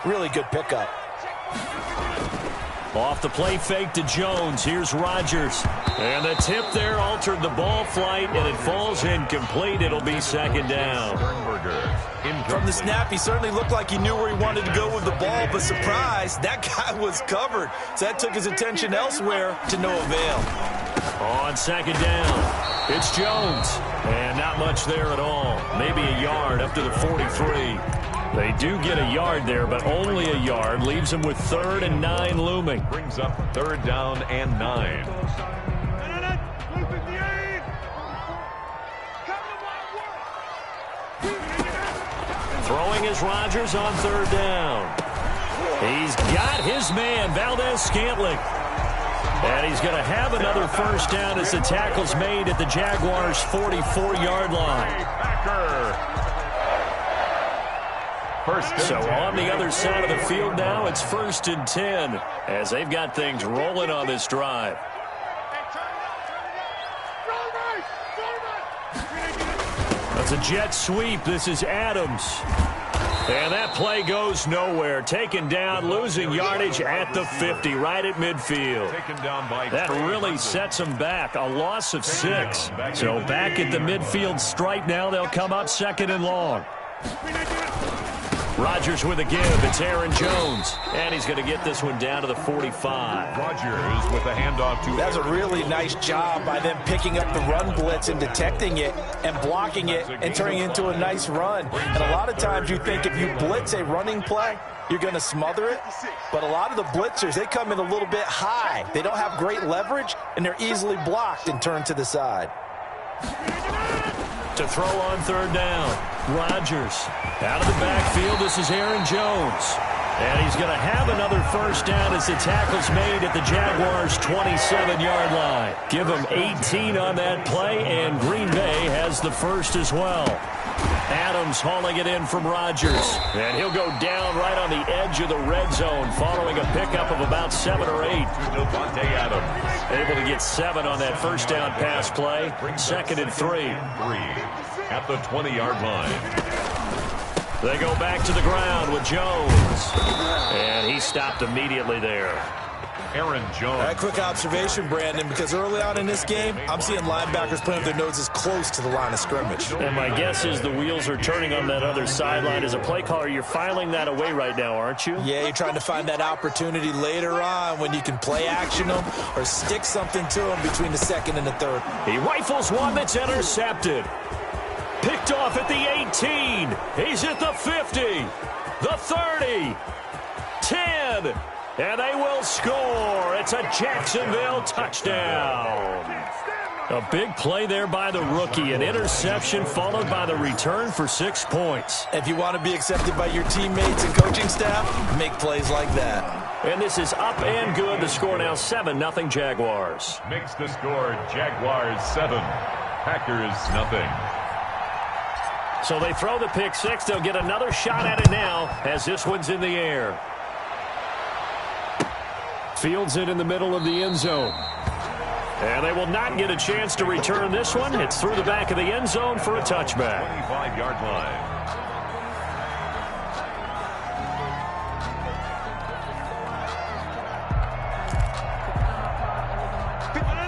Really good pickup. Off the play fake to Jones. Here's Rodgers. And the tip there altered the ball flight, and it falls incomplete. It'll be second down. From the snap, he certainly looked like he knew where he wanted to go with the ball, but surprise, that guy was covered. So that took his attention elsewhere to no avail. On second down, it's Jones. And not much there at all. Maybe a yard up to the 43. They do get a yard there, but only a yard. Leaves them with 3rd and 9 looming. Brings up 3rd down and 9. Throwing is Rodgers on 3rd down. He's got his man, Valdez-Scantling. And he's going to have another first down as the tackle's made at the Jaguars' 44-yard line. So on the other side of the field now, it's 1st and 10 as they've got things rolling on this drive. That's a jet sweep. This is Adams. And that play goes nowhere. Taken down, losing yardage at the 50, right at midfield. That really sets them back. A loss of 6. So back at the midfield stripe now. They'll come up 2nd and long. Rodgers with a give. It's Aaron Jones. And he's going to get this one down to the 45. Rodgers with the handoff to... That's a really nice job by them picking up the run blitz and detecting it and blocking it and turning it into a nice run. And a lot of times you think if you blitz a running play, you're going to smother it. But a lot of the blitzers, they come in a little bit high. They don't have great leverage, and they're easily blocked and turned to the side. To throw on 3rd down, Rodgers. Out of the backfield, this is Aaron Jones. And he's going to have another first down as the tackle's made at the Jaguars' 27-yard line. Give him 18 on that play, and Green Bay has the first as well. Adams hauling it in from Rodgers. And he'll go down right on the edge of the red zone following a pickup of about 7 or 8. Able to get 7 on that first down pass play. 2nd and 3. At the 20-yard line. They go back to the ground with Jones. And he stopped immediately there. Aaron Jones. A quick observation, Brandon, because early on in this game, I'm seeing linebackers putting their noses close to the line of scrimmage. And my guess is the wheels are turning on that other sideline. As a play caller, you're filing that away right now, aren't you? Yeah, you're trying to find that opportunity later on when you can play action them or stick something to them between the 2nd and the 3rd. He rifles one that's intercepted. Picked off at the 18. He's at the 50. The 30. 10. And they will score. It's a Jacksonville touchdown. A big play there by the rookie. An interception followed by the return for 6 points. If you want to be accepted by your teammates and coaching staff, make plays like that. And this is up and good. The score now 7-0 Jaguars. Makes the score Jaguars 7. Packers nothing. So they throw the pick 6. They'll get another shot at it now as this one's in the air. Fields it in the middle of the end zone. And they will not get a chance to return this one. It's through the back of the end zone for a touchback. 25-yard line.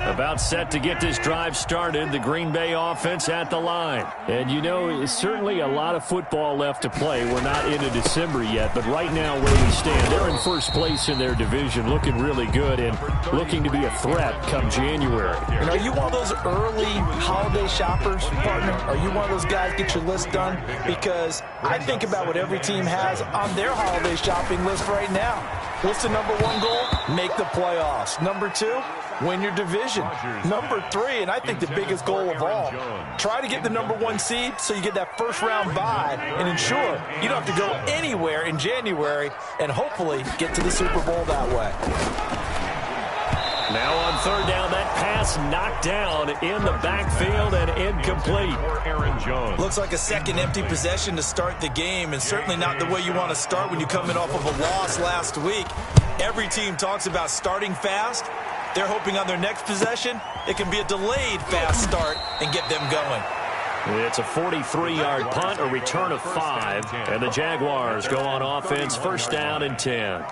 About set to get this drive started. The Green Bay offense at the line. And you know, it's certainly a lot of football left to play. We're not into December yet, but right now where we stand, they're in first place in their division, looking really good and looking to be a threat come January. And are you one of those early holiday shoppers, partner? Are you one of those guys get your list done? Because I think about what every team has on their holiday shopping list right now. What's the number 1 goal? Make the playoffs. Number 2? Win your division. Number 3, and I think the biggest goal of all, try to get the number 1 seed so you get that first-round bye and ensure you don't have to go anywhere in January and hopefully get to the Super Bowl that way. Now on 3rd down, that pass knocked down in the backfield and incomplete. Aaron Jones. Looks like a second empty possession to start the game, and certainly not the way you want to start when you're coming off of a loss last week. Every team talks about starting fast. They're hoping on their next possession, it can be a delayed fast start and get them going. It's a 43-yard punt, a return of 5, and the Jaguars go on offense, first down and 10.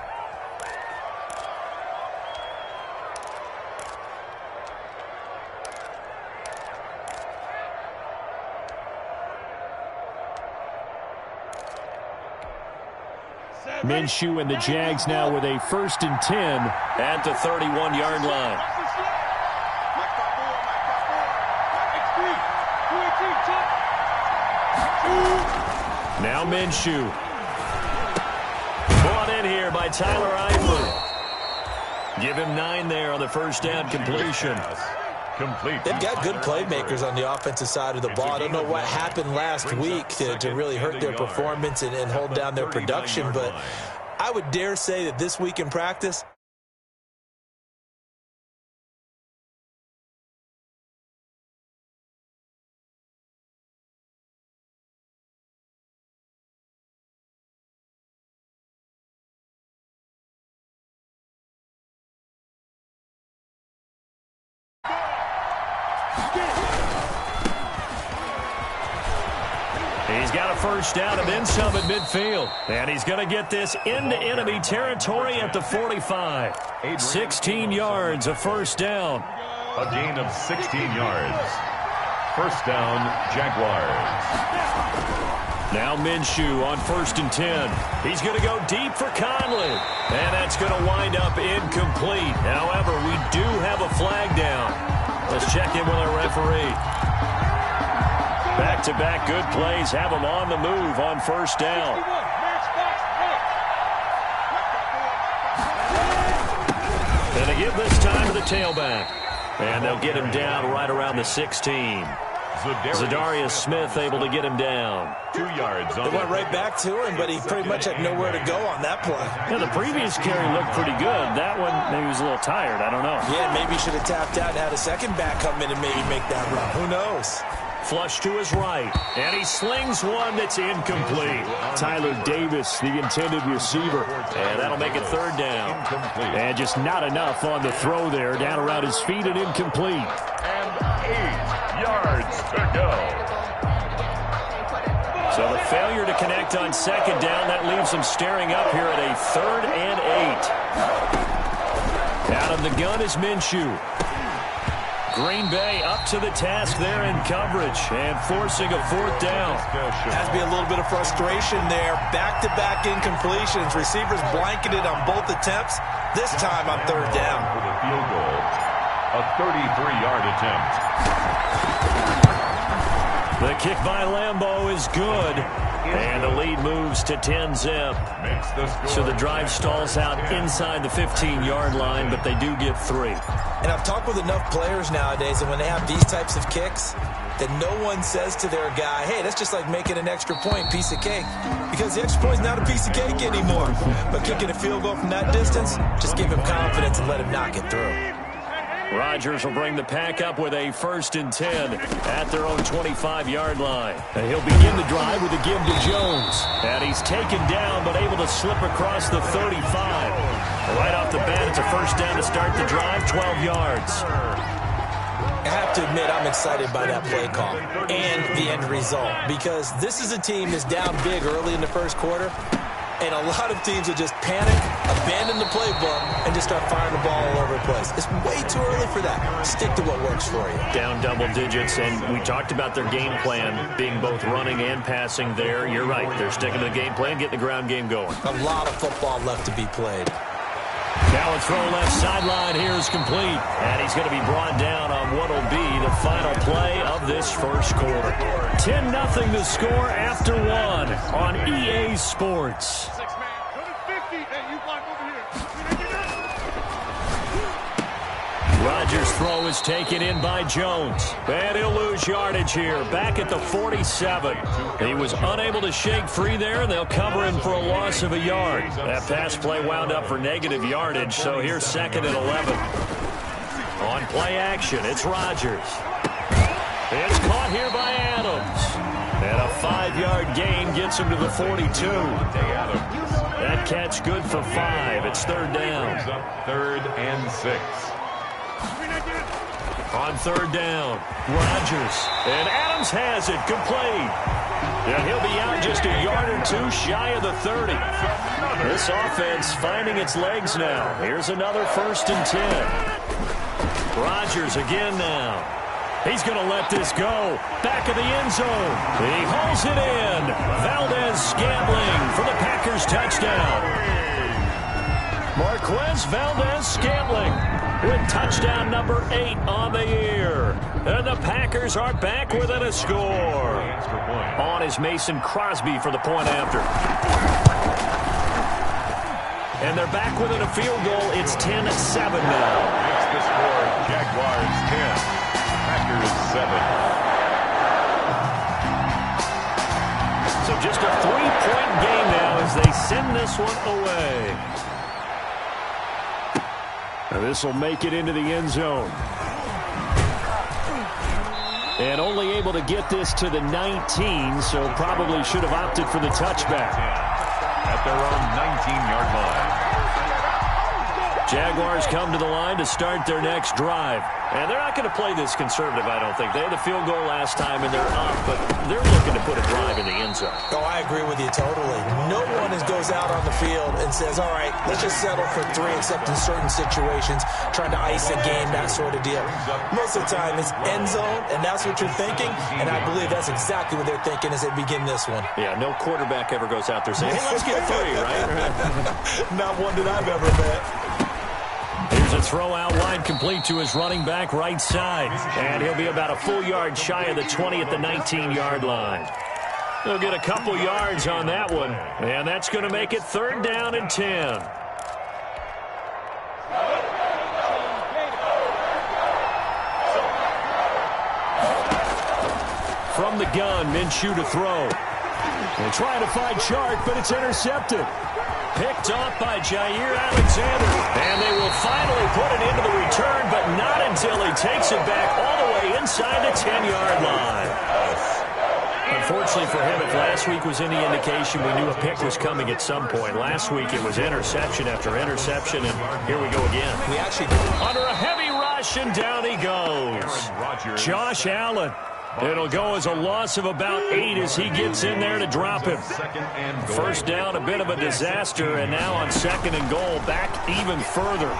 Minshew and the Jags now with a first and 10 at the 31-yard line. Now Minshew. Brought in here by Tyler Eifert. Give him 9 there on the first down completion. They've got good playmakers on the offensive side of the ball. I don't know what happened last week to really hurt their performance and hold down their production, but I would dare say that this week in practice, he's got a first down and then some at midfield. And he's going to get this into enemy territory at the 45. 16 yards, a first down. A gain of 16 yards. First down, Jaguars. Now Minshew on first and 10. He's going to go deep for Conley. And that's going to wind up incomplete. However, we do have a flag down. Let's check in with our referee. Back-to-back good plays have them on the move on first down. And they give this time to the tailback. And they'll get him down right around the 16. Zadarius Smith able to get him down. 2 yards. They went right back to him, but he pretty much had nowhere to go on that play. Yeah, the previous carry looked pretty good. That one, maybe he was a little tired. I don't know. Yeah, maybe he should have tapped out and had a second back come in and maybe make that run. Who knows? Flush to his right, and he slings one that's incomplete. Tyler Davis, the intended receiver, and that'll make it third down. And just not enough on the throw there, down around his feet and incomplete. And 8 yards to go. So the failure to connect on second down, that leaves him staring up here at a 3rd and 8. Out of the gun is Minshew. Green Bay up to the task there in coverage and forcing a 4th down. Has to be a little bit of frustration there. Back-to-back incompletions. Receivers blanketed on both attempts. This time on 3rd down. For the field goal, a 33-yard attempt. The kick by Lambeau is good. And the lead moves to 10-zip. So the drive stalls out inside the 15-yard line, but they do get 3. And I've talked with enough players nowadays, and when they have these types of kicks, that no one says to their guy, hey, that's just like making an extra point, piece of cake. Because the extra point is not a piece of cake anymore. But kicking a field goal from that distance, just give him confidence and let him knock it through. Rodgers will bring the pack up with a 1st and 10 at their own 25-yard line. And he'll begin the drive with a give to Jones. And he's taken down but able to slip across the 35. Right off the bat, it's a first down to start the drive, 12 yards. I have to admit, I'm excited by that play call and the end result, because this is a team that's down big early in the first quarter, and a lot of teams will just panic, abandon the playbook, and just start firing the ball all over the place. It's way too early for that. Stick to what works for you. Down double digits, and we talked about their game plan being both running and passing there. You're right. They're sticking to the game plan, getting the ground game going. A lot of football left to be played. Now a throw left sideline here is complete. And he's going to be brought down on what will be the final play of this first quarter. 10-0 the score after 1 on EA Sports. Rodgers' throw is taken in by Jones. And he'll lose yardage here, back at the 47. He was unable to shake free there, and they'll cover him for a loss of a yard. That pass play wound up for negative yardage, so here's 2nd and 11. On play action, it's Rodgers. It's caught here by Adams. And a 5-yard gain gets him to the 42. That catch good for 5. It's 3rd down. 3rd and 6. On third down, Rodgers. And Adams has it, complete. And he'll be out just a yard or two shy of the 30. This offense finding its legs now. Here's another 1st and 10. Rodgers again now. He's going to let this go. Back of the end zone. He hauls it in. Valdez-Scantling for the Packers touchdown. Marquez Valdez-Scantling with touchdown number 8 on the year. And the Packers are back within a score. On is Mason Crosby for the point after. And they're back within a field goal. It's 10-7 now. Makes the score Jaguars 10. Packers 7. So just a 3-point game now as they send this one away. Now this will make it into the end zone. And only able to get this to the 19, so probably should have opted for the touchback. At their own 19-yard line. Jaguars come to the line to start their next drive. And they're not going to play this conservative, I don't think. They had the field goal last time, and they're up, but they're looking to put a drive in the end zone. Oh, I agree with you totally. No one goes out on the field and says, all right, let's just settle for 3, except in certain situations, trying to ice a game, that sort of deal. Most of the time, it's end zone, and that's what you're thinking, and I believe that's exactly what they're thinking as they begin this one. Yeah, no quarterback ever goes out there saying, hey, let's get 3, right? Not one that I've ever met. Here's a throw out wide complete to his running back right side. And he'll be about a full yard shy of the 20 at the 19-yard line. He'll get a couple yards on that one. And that's going to make it 3rd down and 10. From the gun, Minshew to throw. They're trying to find Chark, but it's intercepted. Picked off by Jair Alexander. And they will finally put it into the return, but not until he takes it back all the way inside the 10-yard line. Unfortunately for him, if last week was any indication, we knew a pick was coming at some point. Last week it was interception after interception, and here we go again. We actually under a heavy rush, and down he goes. Josh Allen. It'll go as a loss of about 8 as he gets in there to drop him. 1st down, a bit of a disaster, and now on 2nd and goal, back even further.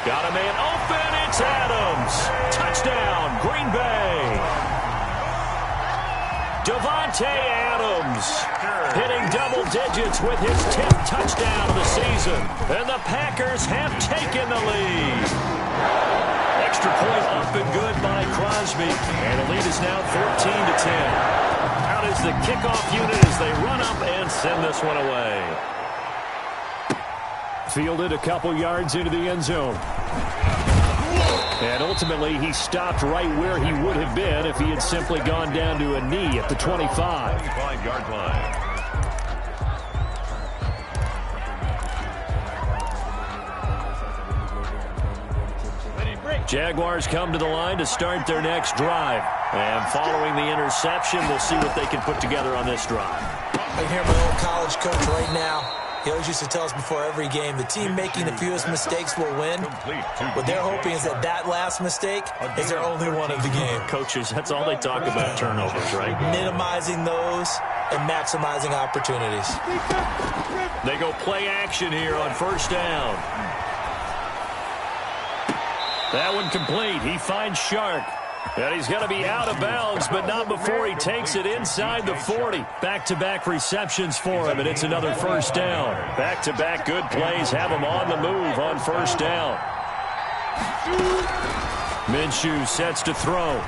Got a man open, it's Adams. Touchdown, Green Bay. Davante Adams hitting double digits with his 10th touchdown of the season. And the Packers have taken the lead. Extra point up and good by Crosby. And the lead is now 14-10. Out is the kickoff unit as they run up and send this one away. Fielded a couple yards into the end zone. And ultimately, he stopped right where he would have been if he had simply gone down to a knee at the 25. 25-yard line. Jaguars come to the line to start their next drive. And following the interception, we'll see what they can put together on this drive. I hear my old college coach right now. He always used to tell us before every game, the team making the fewest mistakes will win. What they're hoping is that that last mistake is their only one of the game. Coaches, that's all they talk about, turnovers, right? Minimizing those and maximizing opportunities. They go play action here on 1st down. That one complete. He finds Chark. And he's going to be out of bounds, but not before he takes it inside the 40. Back-to-back receptions for him, and it's another 1st down. Back-to-back good plays have him on the move on 1st down. Minshew sets to throw.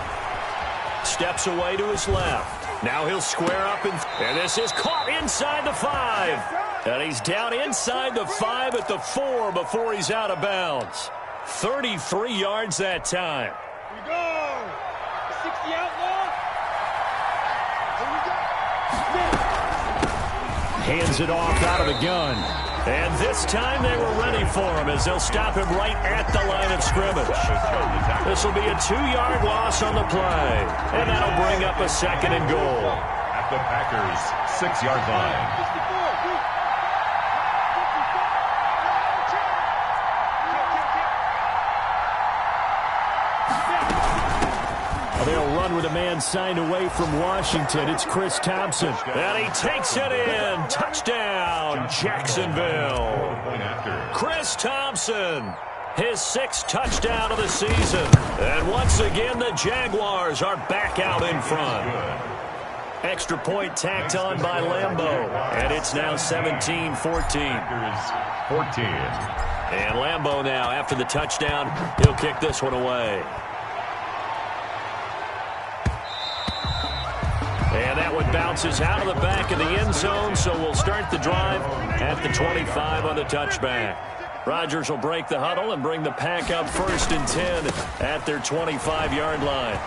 Steps away to his left. Now he'll square up, and this is caught inside the 5. And he's down inside the 5 at the 4 before he's out of bounds. 33 yards that time. Here we go. 60 outlaw. Here we go. Hands it off out of the gun. And this time they were ready for him as they'll stop him right at the line of scrimmage. This will be a 2-yard loss on the play. And that'll bring up a 2nd and goal. At the Packers' 6-yard line. man signed away from Washington. It's Chris Thompson. And he takes it in. Touchdown, Jacksonville. Chris Thompson, his 6th touchdown of the season. And once again, the Jaguars are back out in front. Extra point tacked on by Lambeau. And it's now 17-14. 14. And Lambeau now, after the touchdown, he'll kick this one away. And that one bounces out of the back of the end zone, so we'll start the drive at the 25 on the touchback. Rodgers will break the huddle and bring the pack up 1st and 10 at their 25-yard line.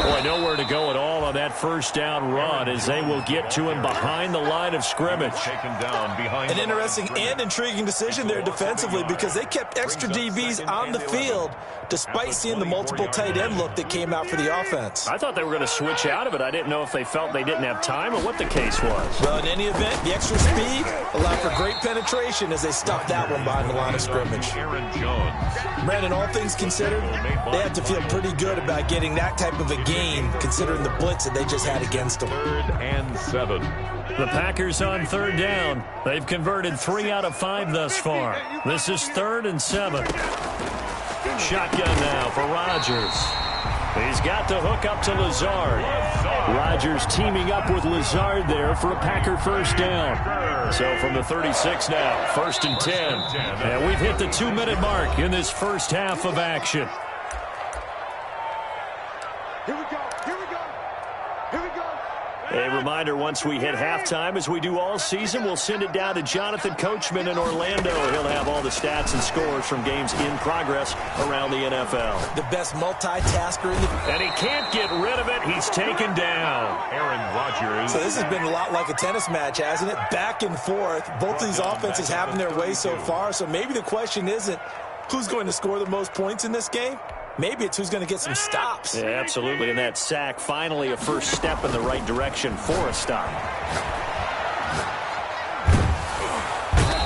Boy, nowhere to go at all on that 1st down run as they will get to him behind the line of scrimmage. Taken down behind. An interesting and intriguing decision there defensively because they kept extra DBs on the field despite seeing the multiple tight end look that came out for the offense. I thought they were going to switch out of it. I didn't know if they felt they didn't have time or what the case was. Well, in any event, the extra speed allowed for great penetration as they stuffed that one behind the line of scrimmage. Aaron Jones. Brandon, all things considered, they have to feel pretty good about getting that type of a gain considering the blitz that they just had against them. 3rd and 7. The Packers on 3rd down. They've converted 3 out of 5 thus far. This is 3rd and 7. Shotgun now for Rodgers. He's got the hook up to Lazard. Rodgers teaming up with Lazard there for a Packer 1st down. So from the 36 now, 1st and 10. And we've hit the 2-minute mark in this first half of action. Here we go. Here we go. Here we go. A reminder, once we hit halftime, as we do all season, we'll send it down to Jonathan Coachman in Orlando. He'll have all the stats and scores from games in progress around the NFL. The best multitasker in the... And he can't get rid of it. He's taken down. Aaron Rodgers. So this has been a lot like a tennis match, hasn't it? Back and forth. Both these offenses having their way so far. So maybe the question isn't who's going to score the most points in this game. Maybe it's who's going to get some stops. Yeah, absolutely. And that sack, finally a first step in the right direction for a stop.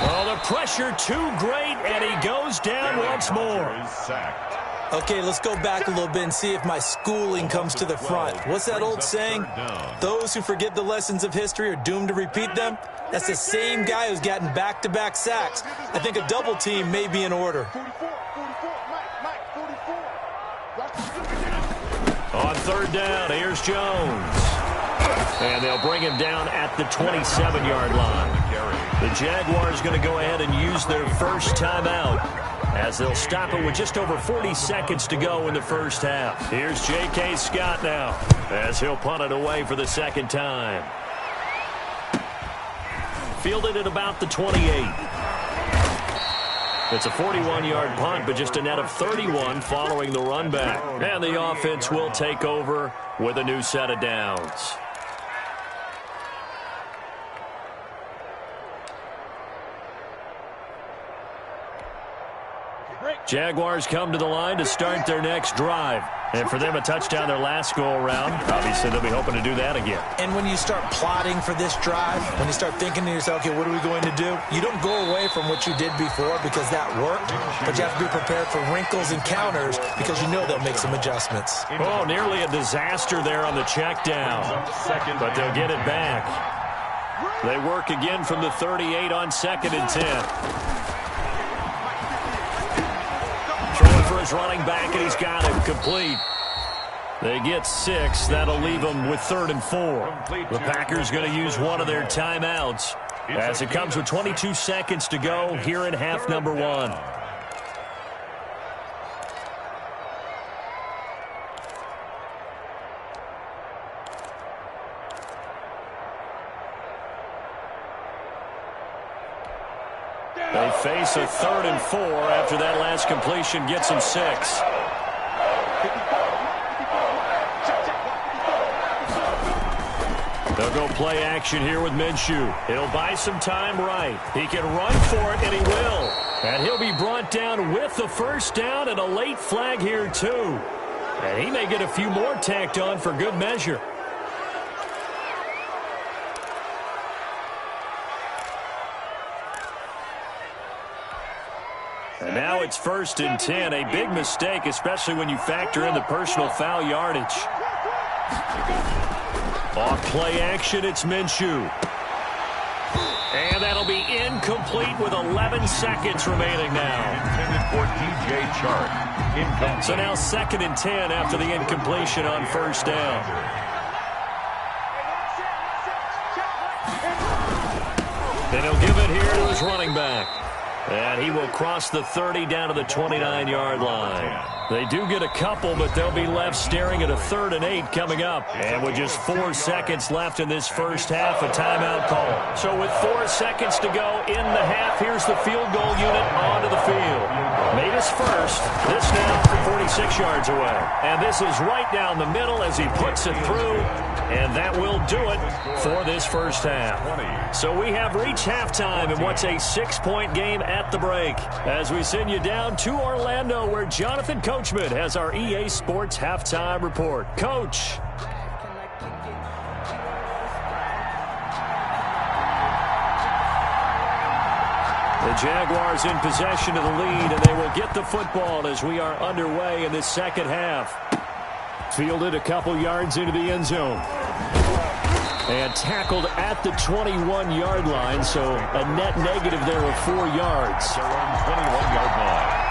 Oh, the pressure too great, and he goes down once more. Okay, let's go back a little bit and see if my schooling comes to the front. What's that old saying? Those who forget the lessons of history are doomed to repeat them. That's the same guy who's gotten back-to-back sacks. I think a double team may be in order. On 3rd down, here's Jones. And they'll bring him down at the 27-yard line. The Jaguars going to go ahead and use their first timeout as they'll stop it with just over 40 seconds to go in the first half. Here's J.K. Scott now as he'll punt it away for the 2nd time. Fielded at about the 28. It's a 41-yard punt, but just a net of 31 following the run back. And the offense will take over with a new set of downs. Jaguars come to the line to start their next drive. And for them, a touchdown their last go-around. Obviously, they'll be hoping to do that again. And when you start plotting for this drive, when you start thinking to yourself, okay, what are we going to do? You don't go away from what you did before because that worked, but you have to be prepared for wrinkles and counters because you know they'll make some adjustments. Oh, nearly a disaster there on the check down. But they'll get it back. They work again from the 38 on 2nd and 10. For his running back, and he's got him complete. They get 6. That'll leave them with 3rd and 4. The Packers going to use one of their timeouts as it comes with 22 seconds to go here in half number 1. They face a 3rd and 4 after that last completion gets them 6. They'll go play action here with Minshew. He'll buy some time right. He can run for it, and he will. And he'll be brought down with the first down and a late flag here, too. And he may get a few more tacked on for good measure. And now it's 1st and 10. A big mistake, especially when you factor in the personal foul yardage. Off play action, it's Minshew. And that'll be incomplete with 11 seconds remaining now. Intended for DJ Chark. Incomplete. So now 2nd and 10 after the incompletion on first down. And he'll give it here to his running back. And he will cross the 30 down to the 29-yard line. They do get a couple, but they'll be left staring at a 3rd and 8 coming up. And with just 4 seconds left in this first half, a timeout call. So with 4 seconds to go in the half, here's the field goal unit onto the field. Made his first. This now from 46 yards away. And this is right down the middle as he puts it through. And that will do it for this first half. So we have reached halftime in what's a 6-point game at the break. As we send you down to Orlando, where Jonathan Coachman has our EA Sports halftime report. Coach. The Jaguars in possession of the lead, and they will get the football as we are underway in this second half. Fielded a couple yards into the end zone. And tackled at the 21-yard line, so a net negative there of 4 yards. Their own 21-yard line.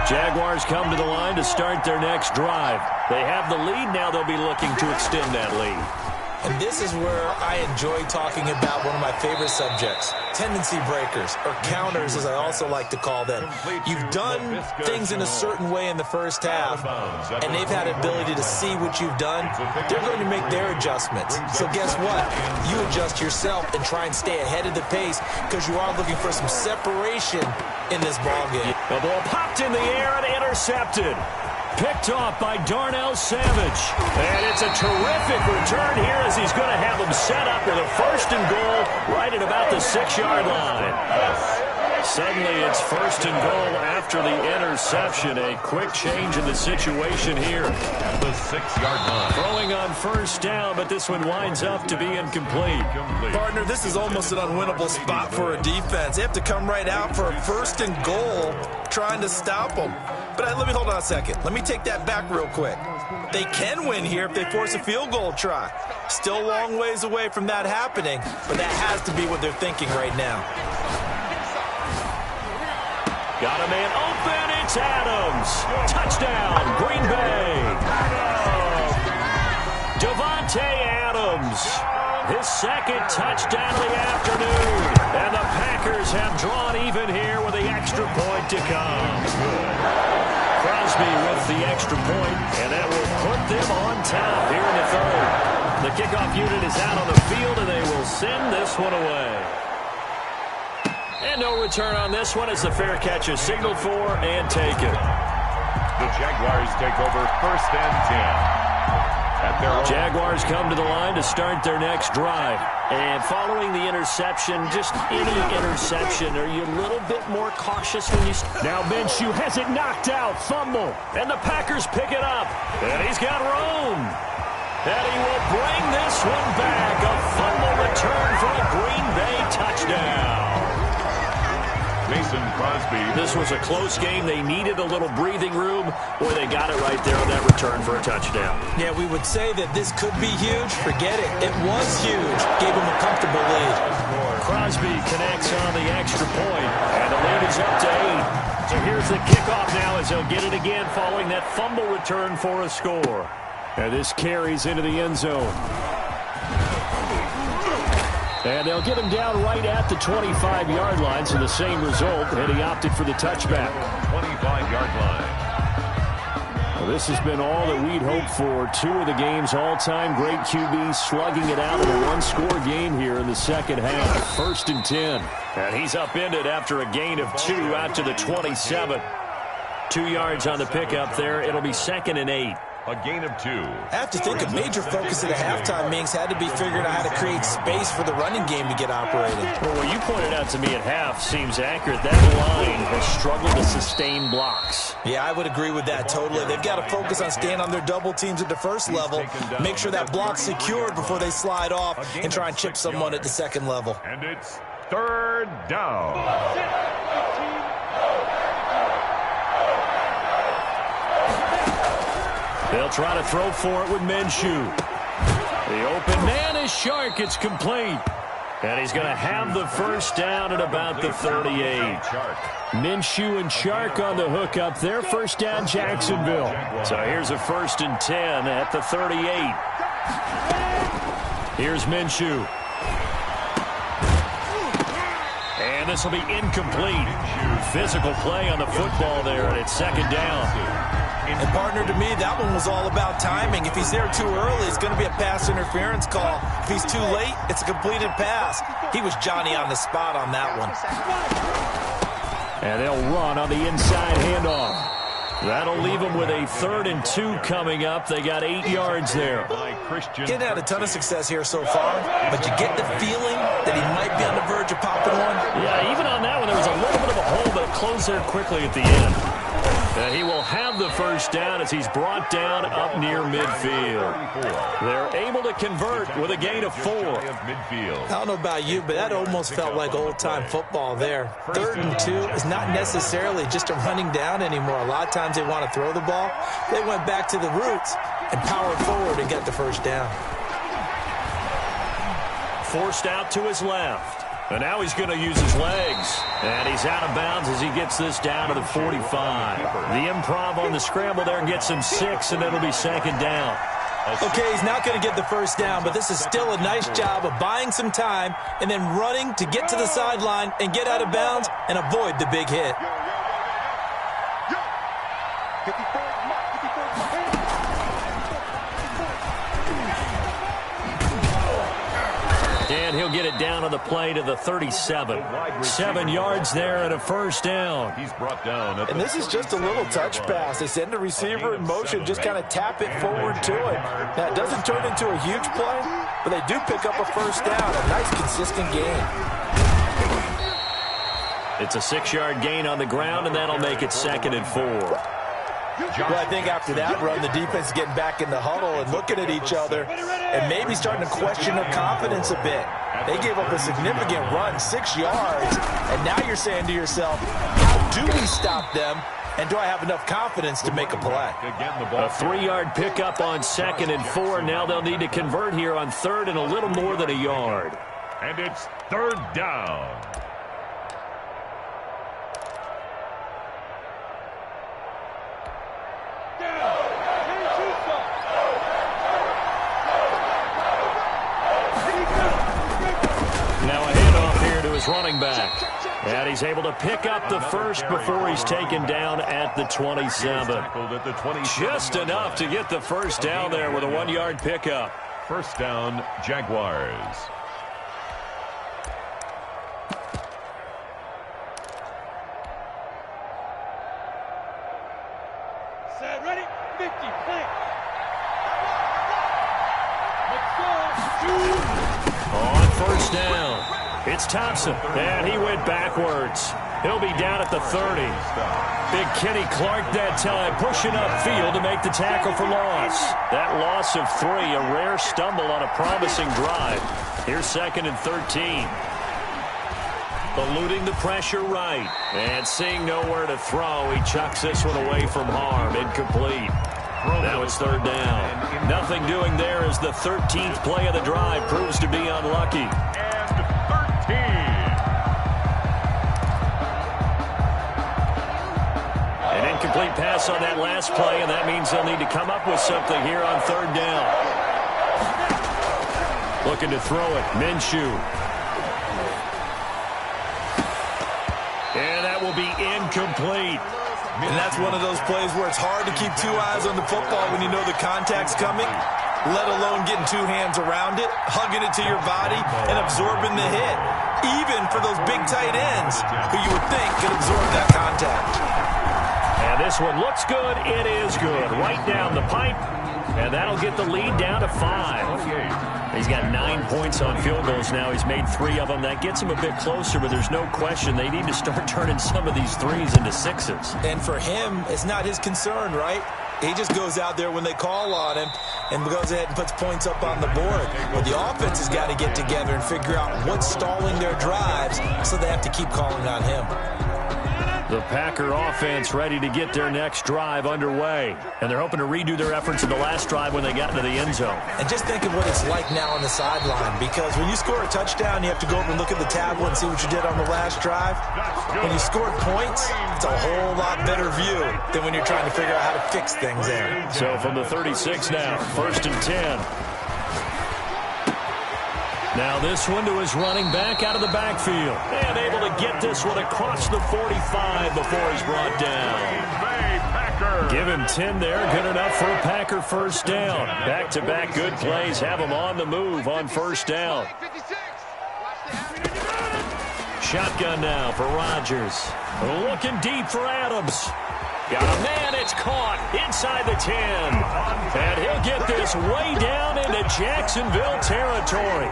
Jaguars come to the line to start their next drive. They have the lead. Now they'll be looking to extend that lead. And this is where I enjoy talking about one of my favorite subjects, tendency breakers, or counters as I also like to call them. You've done things in a certain way in the first half, and they've had ability to see what you've done. They're going to make their adjustments. So guess what? You adjust yourself and try and stay ahead of the pace because you are looking for some separation in this ballgame. The ball popped in the air and intercepted. Picked off by Darnell Savage. And it's a terrific return here as he's going to have him set up with a 1st and goal right at about the 6-yard line. Suddenly it's 1st and goal after the interception. A quick change in the situation here. At the 6-yard line. Throwing on first down, but this one winds up to be incomplete. Partner, this is almost an unwinnable spot for a defense. They have to come right out for a 1st and goal trying to stop them. But let me hold on a second. Let me take that back real quick. They can win here if they force a field goal try. Still a long ways away from that happening, but that has to be what they're thinking right now. Got a man open. It's Adams. Touchdown, Green Bay. Devontae Adams. His 2nd touchdown of the afternoon. And the Packers have drawn even here with the extra point to come. Crosby with the extra point, and that will put them on top here in the 3rd. The kickoff unit is out on the field, and they will send this one away. And no return on this one as the fair catch is signaled for and taken. The Jaguars take over 1st and 10. Jaguars come to the line to start their next drive. And following the interception, just any interception, are you a little bit more cautious when you... Now Minshew has it knocked out, fumble, and the Packers pick it up. And he's got room. And he will bring this one back. A fumble return for a Green Bay touchdown. Mason Crosby. This was a close game. They needed a little breathing room. Boy, they got it right there on that return for a touchdown. Yeah, we would say that this could be huge. Forget it. It was huge. Gave him a comfortable lead. Crosby connects on the extra point, and the lead is up to 8. So here's the kickoff now as they'll get it again following that fumble return for a score. And this carries into the end zone. And they'll get him down right at the 25-yard line, so the same result, and he opted for the touchback. 25-yard line. Well, this has been all that we'd hoped for. 2 of the game's all-time great QBs slugging it out in a one-score game here in the second half. 1st and 10. And he's upended after a gain of 2 out to the 27. 2 yards on the pickup there. It'll be 2nd and 8. A gain of 2. I have to think a major focus at the halftime, Minks, had to be figuring out how to create space for the running game to get operating. Well, what you pointed out to me at half seems accurate. That line has struggled to sustain blocks. Yeah, I would agree with that totally. They've got to focus on staying on their double teams at the first level, make sure that block's secured before they slide off and try and chip someone at the second level. And it's 3rd down. They'll try to throw for it with Minshew. The open man is Shark. It's complete. And he's going to have the first down at about the 38. Minshew and Shark on the hook up there. First down, Jacksonville. So here's a 1st and 10 at the 38. Here's Minshew. And this will be incomplete. Physical play on the football there, and it's 2nd down. And, partner, to me, that one was all about timing. If he's there too early, it's going to be a pass interference call. If he's too late, it's a completed pass. He was Johnny on the spot on that one. And they'll run on the inside handoff. That'll leave them with a 3rd and 2 coming up. They got 8 yards there. Getting had a ton of success here so far, but you get the feeling that he might be on the verge of popping one. Yeah, even on that one, there was a little bit of a hole, but it closed there quickly at the end. He will have the first down as he's brought down up near midfield. They're able to convert with a gain of 4. I don't know about you, but that almost felt like old-time football there. 3rd and 2 is not necessarily just a running down anymore. A lot of times they want to throw the ball. They went back to the roots and powered forward and got the first down. Forced out to his left. And now he's going to use his legs. And he's out of bounds as he gets this down to the 45. The improv on the scramble there gets him 6, and it'll be 2nd down. Okay, he's not going to get the first down, but this is still a nice job of buying some time and then running to get to the sideline and get out of bounds and avoid the big hit. And he'll get it down on the play to the 37. 7 yards there and a first down. He's brought down. And this is just a little touch pass. They send the receiver in motion, just kind of tap it forward to it. Now, it doesn't turn into a huge play, but they do pick up a first down. A nice, consistent gain. It's a 6-yard gain on the ground, and that'll make it 2nd and 4. Well, I think after that run, the defense is getting back in the huddle and looking at each other and maybe starting to question their confidence a bit. They gave up a significant run, 6 yards, and now you're saying to yourself, how do we stop them, and do I have enough confidence to make a play? A 3-yard pickup on 2nd and 4. Now they'll need to convert here on 3rd and a little more than a yard. And it's 3rd down. Running back. And he's able to pick up the first before he's taken down at the 27. Just enough to get the first down there with a 1-yard pickup. First down, Jaguars. Set, ready, 50, play. On first down. It's Thompson, and he went backwards. He'll be down at the 30. Big Kenny Clark that time, pushing upfield to make the tackle for loss. That loss of 3, a rare stumble on a promising drive. Here's 2nd and 13. Eluding the pressure right, and seeing nowhere to throw, he chucks this one away from harm. Incomplete. Now it's 3rd down. Nothing doing there as the 13th play of the drive proves to be unlucky. An incomplete pass on that last play, and that means they'll need to come up with something here on 3rd down. Looking to throw it, Minshew. And that will be incomplete. And that's one of those plays where it's hard to keep 2 eyes on the football when you know the contact's coming, let alone getting 2 hands around it, hugging it to your body, and absorbing the hit. Even for those big tight ends who you would think could absorb that contact. And this one looks good. It is good. Right down the pipe. And that'll get the lead down to 5. He's got 9 points on field goals now. He's made 3 of them. That gets him a bit closer, but there's no question they need to start turning some of these 3s into 6s. And for him, it's not his concern, right? He just goes out there when they call on him and goes ahead and puts points up on the board. But the offense has got to get together and figure out what's stalling their drives, so they have to keep calling on him. The Packer offense ready to get their next drive underway. And they're hoping to redo their efforts in the last drive when they got into the end zone. And just think of what it's like now on the sideline, because when you score a touchdown, you have to go over and look at the tablet and see what you did on the last drive. When you scored points, it's a whole lot better view than when you're trying to figure out how to fix things there. So from the 36 now, 1st and 10. Now this one to his running back out of the backfield. And able to get this one across the 45 before he's brought down. Give him 10 there. Good enough for a Packer first down. Back-to-back good plays have him on the move on first down. Shotgun now for Rodgers. Looking deep for Adams. Got a man, it's caught inside the 10. And he'll get this way down into Jacksonville territory.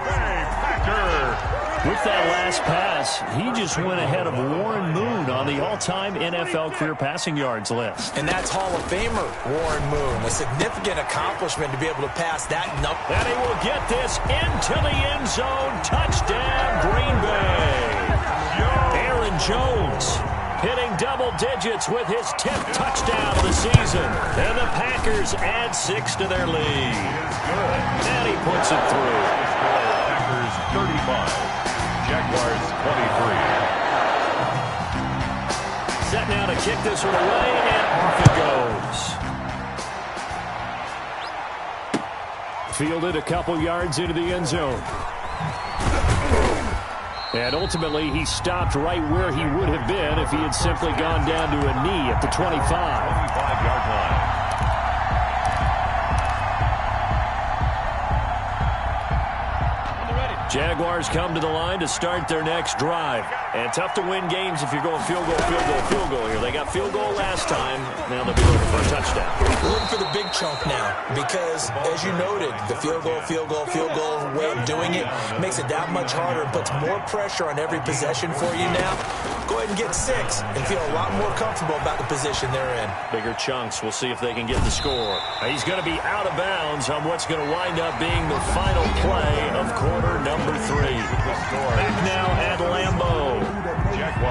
With that last pass, he just went ahead of Warren Moon on the all-time NFL career passing yards list. And that's Hall of Famer Warren Moon. A significant accomplishment to be able to pass that number. And he will get this into the end zone. Touchdown, Green Bay. Aaron Jones hitting double digits with his 10th touchdown of the season. And the Packers add 6 to their lead. And he puts it through. Packers 35, Jaguars 23. Set now to kick this one away, and off it goes. Fielded a couple yards into the end zone. And ultimately, he stopped right where he would have been if he had simply gone down to a knee at the 25. 25-yard line. Jaguars come to the line to start their next drive. And tough to win games if you're going field goal, field goal, field goal here. They got field goal last time. Now they'll be looking for a touchdown. We're looking for the big chunk now because, as you noted, the field goal way of doing it makes it that much harder and puts more pressure on every possession for you now. Go ahead and get 6 and feel a lot more comfortable about the position they're in. Bigger chunks. We'll see if they can get the score. He's going to be out of bounds on what's going to wind up being the final play of quarter number 3. Back now at Lambeau.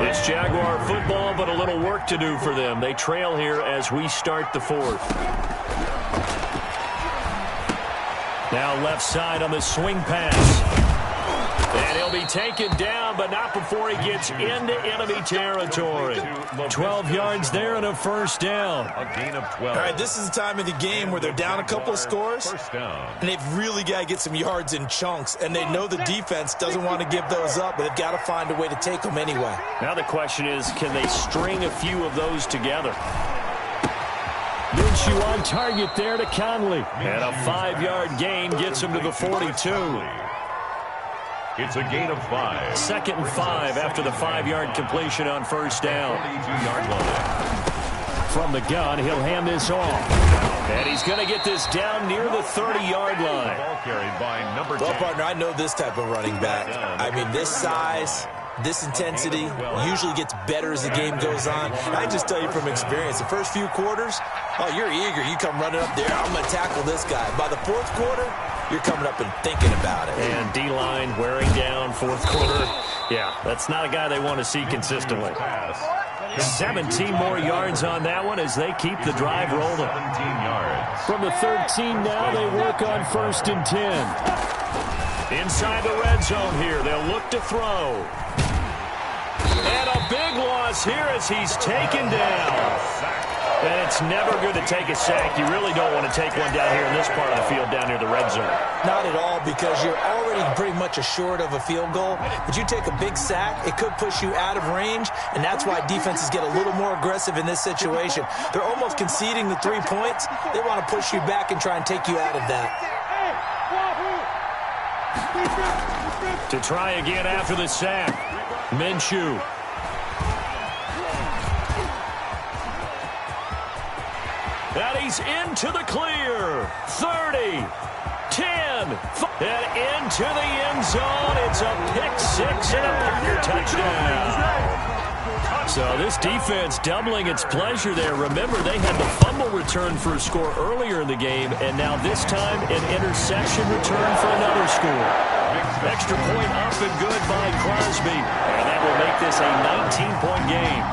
It's Jaguar football, but a little work to do for them. They trail here as we start the 4th. Now left side on the swing pass. And he'll be taken down, but not before he gets into enemy territory. 12 yards there and a first down. A gain of 12. All right, this is the time of the game where they're down a couple of scores. First down. And they've really got to get some yards in chunks. And they know the defense doesn't want to give those up, but they've got to find a way to take them anyway. Now the question is, can they string a few of those together? Minshew on target there to Conley. And a 5-yard gain gets him to the 42. It's a gain of 5. 2nd and 5 after the 5-yard completion on first down. 42-yard line. From the gun, he'll hand this off. And he's going to get this down near the 30-yard line. Ball carried by number 10. Well, partner, I know this type of running back. I mean, this size, this intensity usually gets better as the game goes on. And I just tell you from experience, the first few quarters, oh, you're eager. You come running up there, I'm going to tackle this guy. By the 4th quarter, you're coming up and thinking about it. And D-line wearing down 4th quarter. Yeah, that's not a guy they want to see consistently. 17 more yards on that one as they keep the drive rolling. 17 yards. From the 13 now, they work on 1st and 10. Inside the red zone here, they'll look to throw. And a big loss here as he's taken down. And it's never good to take a sack. You really don't want to take one down here in this part of the field down near the red zone. Not at all, because you're already pretty much assured of a field goal. But you take a big sack, it could push you out of range, and that's why defenses get a little more aggressive in this situation. They're almost conceding the 3 points. They want to push you back and try and take you out of that. To try again after the sack, Minshew. And he's into the clear. 30, 10, and into the end zone. It's a pick-6 and a Packer touchdown. So this defense doubling its pleasure there. Remember, they had the fumble return for a score earlier in the game, and now this time an interception return for another score. Extra point up and good by Crosby. And that will make this a 19-point game.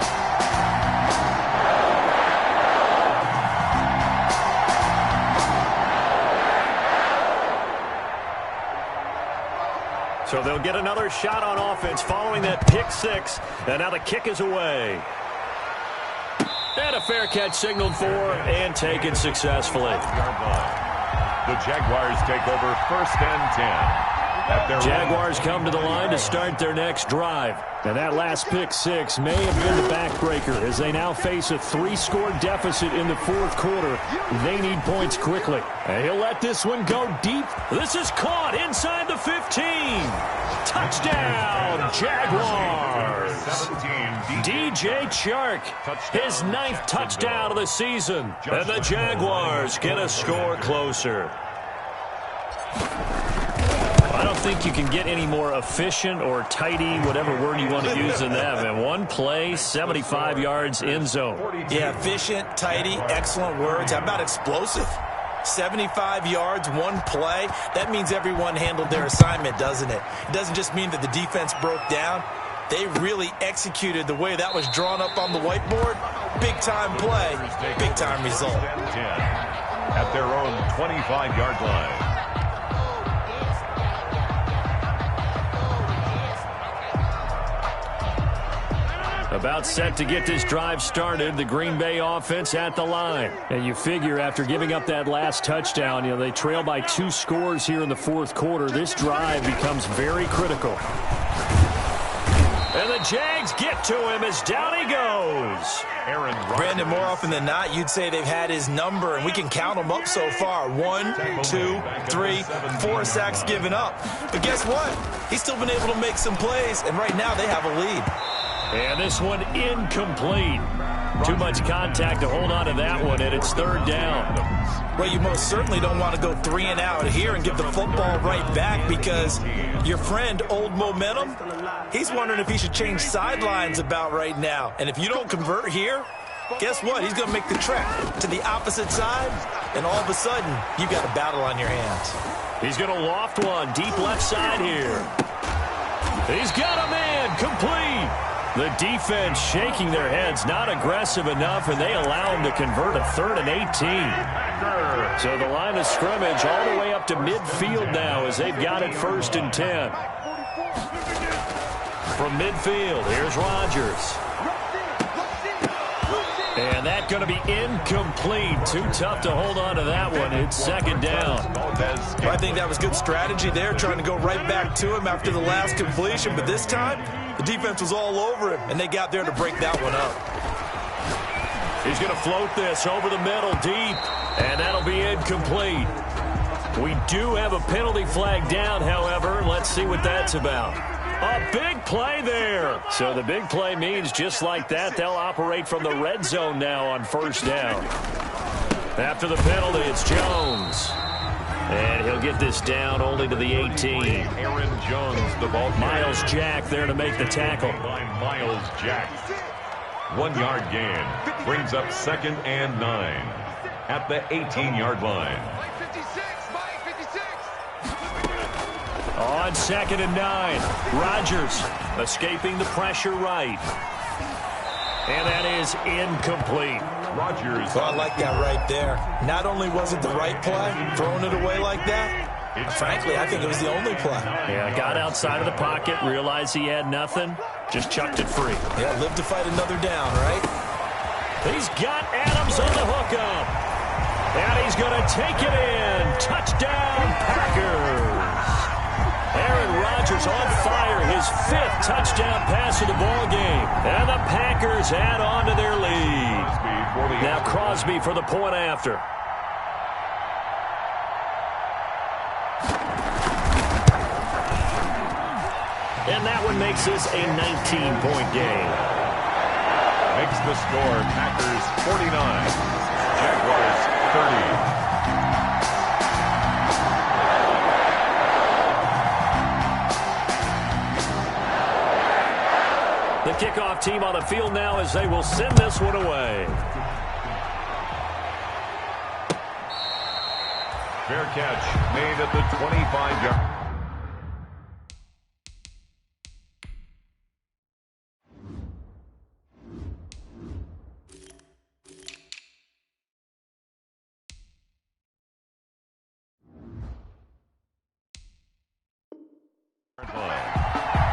So they'll get another shot on offense following that pick six. And now the kick is away. And a fair catch signaled for and taken successfully. The Jaguars take over 1st and 10. Jaguars come to the line to start their next drive. And that last pick six may have been the backbreaker as they now face a 3-score deficit in the 4th quarter. They need points quickly. And he'll let this one go deep. This is caught inside the 15. Touchdown, Jaguars. DJ Chark, his 9th touchdown of the season. And the Jaguars get a score closer. I don't think you can get any more efficient or tidy, whatever word you want to use in that. And one play, 75 yards in zone. Yeah, efficient, tidy, excellent words. How about explosive? 75 yards, one play. That means everyone handled their assignment, doesn't it? It doesn't just mean that the defense broke down. They really executed the way that was drawn up on the whiteboard. Big-time play, big-time result. At their own 25-yard line. About set to get this drive started, the Green Bay offense at the line. And you figure after giving up that last touchdown, they trail by 2 scores here in the 4th quarter. This drive becomes very critical. And the Jags get to him as down he goes. Brandon, more often than not, you'd say they've had his number, and we can count them up so far. 1, 2, 3, 4 sacks given up. But guess what? He's still been able to make some plays, and right now they have a lead. And this one incomplete. Too much contact to hold on to that one, and it's 3rd down. Well, you most certainly don't want to go 3 and out here and give the football right back because your friend, Old Momentum, he's wondering if he should change sidelines about right now. And if you don't convert here, guess what? He's going to make the trek to the opposite side, and all of a sudden, you've got a battle on your hands. He's going to loft one deep left side here. He's got a man complete. The defense shaking their heads, not aggressive enough, and they allow him to convert a 3rd and 18. So the line of scrimmage all the way up to midfield now as they've got it 1st and 10. From midfield, here's Rodgers. And that's going to be incomplete. Too tough to hold on to that one. It's 2nd down. Well, I think that was good strategy there, trying to go right back to him after the last completion. But this time, the defense was all over him, and they got there to break that one up. He's going to float this over the middle deep, and that'll be incomplete. We do have a penalty flag down, however. Let's see what that's about. A big play there. So the big play means just like that, they'll operate from the red zone now on 1st down. After the penalty, it's Jones. And he'll get this down only to the 18. Aaron Jones, the ball. Miles Jack there to make the tackle. Miles Jack. 1-yard gain. Brings up 2nd and 9. At the 18-yard line. On 2nd and 9, Rodgers escaping the pressure right. And that is incomplete. Rodgers. Well, I like that right there. Not only was it the right play, throwing it away like that, frankly, I think it was the only play. Yeah, got outside of the pocket, realized he had nothing, just chucked it free. Yeah, live to fight another down, right? He's got Adams on the hookup. And he's going to take it in. Touchdown, Packers. Aaron Rodgers on fire, his 5th touchdown pass of the ball game. And the Packers add on to their lead. Now Crosby for the point after. And that one makes this a 19-point game. Makes the score Packers 49, Jaguars 30. The kickoff team on the field now as they will send this one away. Fair catch made at the 25-yard.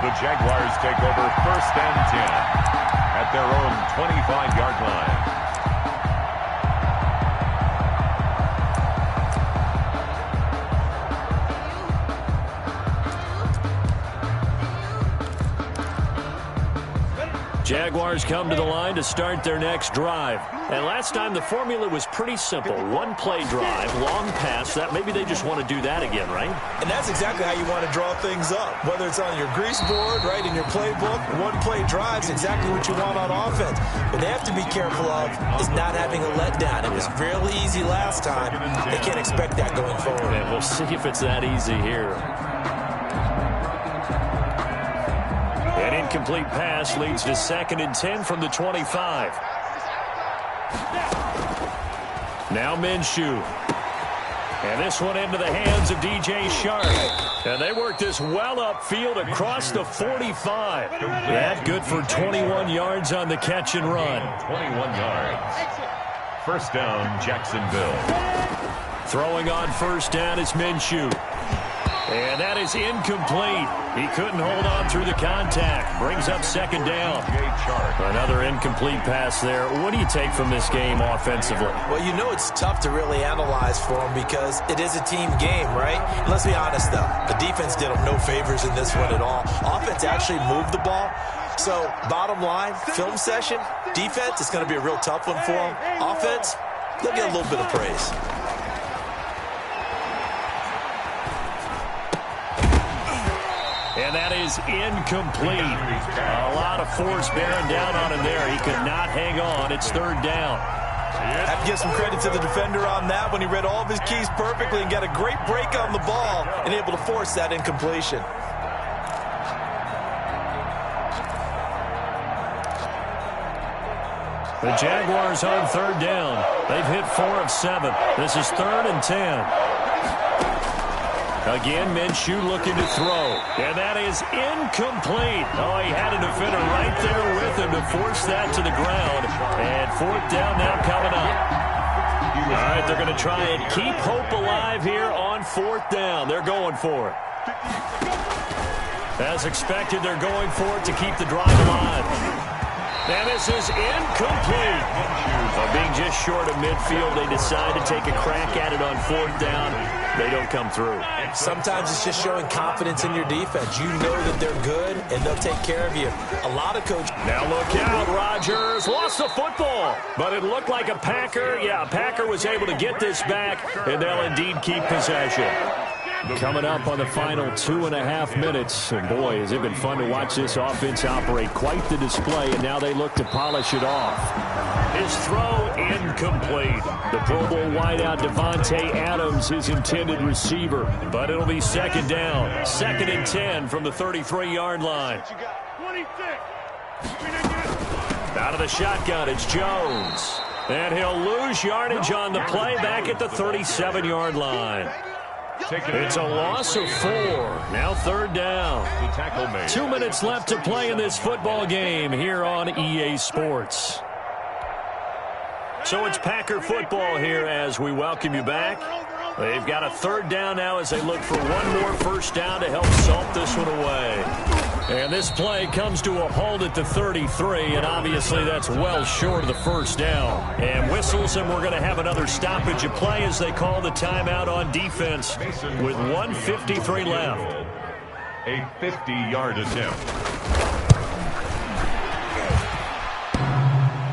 The Jaguars take over 1st and 10 at their own 25-yard line. Jaguars come to the line to start their next drive. And last time the formula was pretty simple. One play drive, long pass. That maybe they just want to do that again, right? And that's exactly how you want to draw things up. Whether it's on your grease board, right, in your playbook, one play drive's exactly what you want on offense. What they have to be careful of is not having a letdown. It was fairly easy last time. They can't expect that going forward. And we'll see if it's that easy here. An incomplete pass leads to 2nd and 10 from the 25. Now Minshew. And this one into the hands of DJ Shark. And they work this well upfield across the 45. That good for 21 yards on the catch and run. 21 yards. 1st down, Jacksonville. Throwing on 1st down is Minshew. And that is incomplete. He couldn't hold on through the contact. Brings up 2nd down. Another incomplete pass there. What do you take from this game offensively? Well, you know it's tough to really analyze for them because it is a team game, right? Let's be honest, though. The defense did them no favors in this one at all. Offense actually moved the ball. So, bottom line, film session, defense is going to be a real tough one for them. Offense, they'll get a little bit of praise. And that is incomplete. A lot of force bearing down on him there. He could not hang on. It's 3rd down. I have to give some credit to the defender on that when he read all of his keys perfectly and got a great break on the ball and able to force that incompletion. The Jaguars on 3rd down. They've hit 4 of 7. This is 3rd and 10. Again, Minshew looking to throw. And that is incomplete. Oh, he had a defender right there with him to force that to the ground. And 4th down now coming up. All right, they're going to try and keep hope alive here on 4th down. They're going for it. As expected, they're going for it to keep the drive alive. And this is incomplete. Being just short of midfield, they decide to take a crack at it on 4th down. They don't come through. Sometimes it's just showing confidence in your defense. You know that they're good, and they'll take care of you. A lot of coaches. Now look out, Rodgers lost the football. But it looked like a Packer. Yeah, a Packer was able to get this back, and they'll indeed keep possession. Coming up on the final 2.5 minutes. And boy, has it been fun to watch this offense operate. Quite the display, and now they look to polish it off. His throw incomplete. The Pro Bowl wideout Devontae Adams, his intended receiver. But it'll be 2nd down. 2nd and 10 from the 33-yard line. Out of the shotgun, it's Jones. And he'll lose yardage on the play back at the 37-yard line. It's a loss of 4. Now 3rd down. 2 minutes left to play in this football game here on EA Sports. So it's Packer football here as we welcome you back. They've got a 3rd down now as they look for one more 1st down to help salt this one away. And this play comes to a halt at the 33, and obviously that's well short of the 1st down. And whistles, and we're going to have another stoppage of play as they call the timeout on defense with 1:53 left. A 50-yard attempt.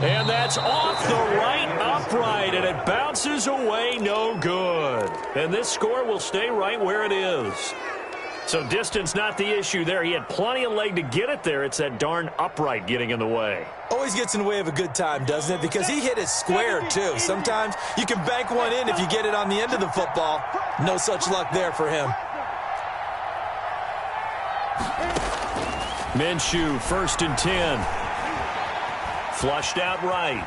And that's off the right upright, and it bounces away no good. And this score will stay right where it is. So distance not the issue there. He had plenty of leg to get it there. It's that darn upright getting in the way. Always gets in the way of a good time, doesn't it? Because he hit it square, too. Sometimes you can bank one in if you get it on the end of the football. No such luck there for him. Minshew, 1st and 10. Flushed out right.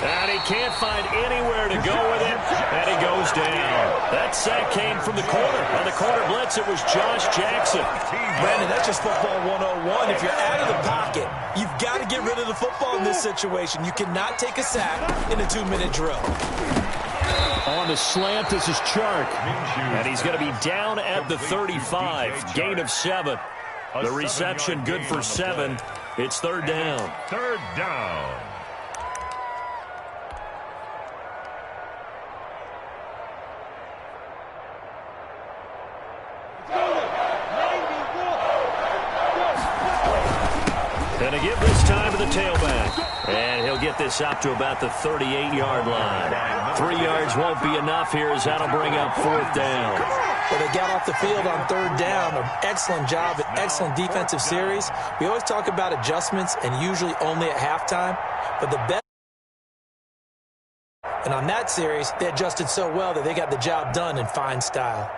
And he can't find anywhere to go with it, and he goes down. That sack came from the corner. On the corner blitz, it was Josh Jackson. Brandon, that's just football 101. If you're out of the pocket, you've got to get rid of the football in this situation. You cannot take a sack in a 2-minute drill. On the slant, this is Chark. And he's going to be down at the 35. Gain of 7. The reception good for 7. It's third down. Third down. And a give this time to the tailback. And he'll get this up to about the 38-yard line. 3 yards won't be enough here as that'll bring up fourth down. Well, they got off the field on third down. An excellent job, an excellent defensive series. We always talk about adjustments and usually only at halftime. But the best, and on that series, they adjusted so well that they got the job done in fine style.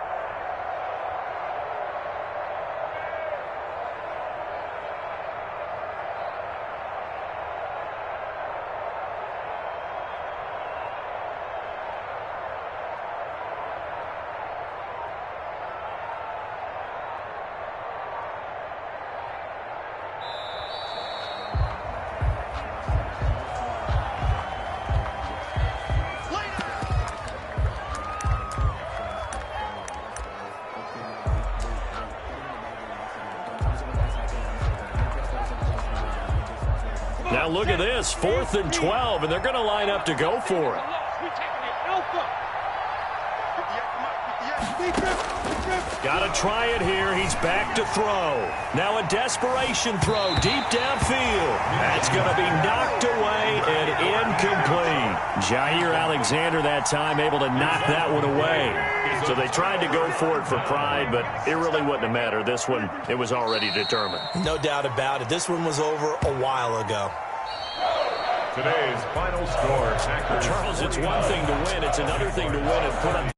Now look at this, 4th and 12, and they're going to line up to go for it. Got to try it here. He's back to throw. Now a desperation throw deep downfield. That's going to be knocked away and incomplete. Jair Alexander that time able to knock that one away. So they tried to go for it for pride, but it really wouldn't have mattered. This one, it was already determined. No doubt about it. This one was over a while ago. Today's final score, Packers. Charles, it's one thing to win. It's another thing to win and put up